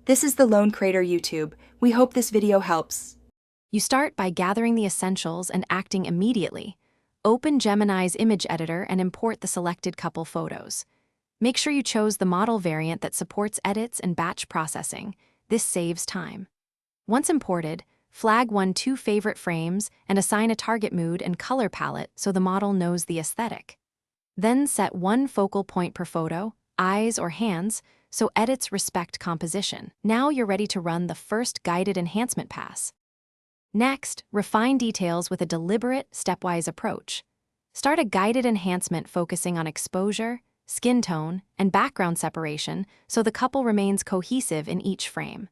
This is the Lone Crater YouTube. We hope this video helps. You start by gathering the essentials and acting immediately. Open Gemini's image editor and import the selected couple photos. Make sure you chose the model variant that supports edits and batch processing. This saves time. Once imported, flag 2 favorite frames and assign a target mood and color palette so the model knows the aesthetic. Then set one focal point per photo, eyes or hands, so edits respect composition. Now you're ready to run the first guided enhancement pass. Next, refine details with a deliberate, stepwise approach. Start a guided enhancement focusing on exposure, skin tone, and background separation so the couple remains cohesive in each frame.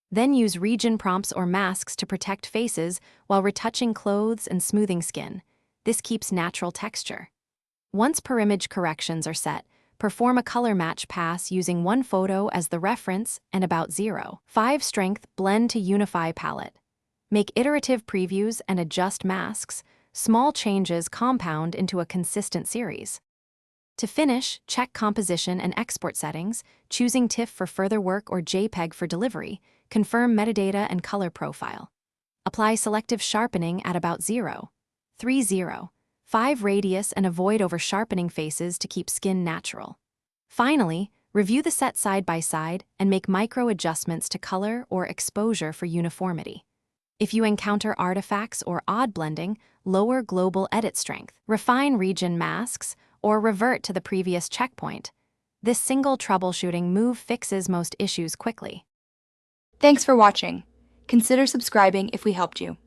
Then use region prompts or masks to protect faces while retouching clothes and smoothing skin. This keeps natural texture. Once per-image corrections are set, perform a color match pass using one photo as the reference and about 0.5 strength blend to unify palette. Make iterative previews and adjust masks. Small changes compound into a consistent series. To finish, check composition and export settings, choosing TIFF for further work or JPEG for delivery. Confirm metadata and color profile. Apply selective sharpening at about 0.30.5 radius and avoid over-sharpening faces to keep skin natural. Finally, review the set side by side and make micro adjustments to color or exposure for uniformity. If you encounter artifacts or odd blending, lower global edit strength, refine region masks, or revert to the previous checkpoint. This single troubleshooting move fixes most issues quickly. Thanks for watching. Consider subscribing if we helped you.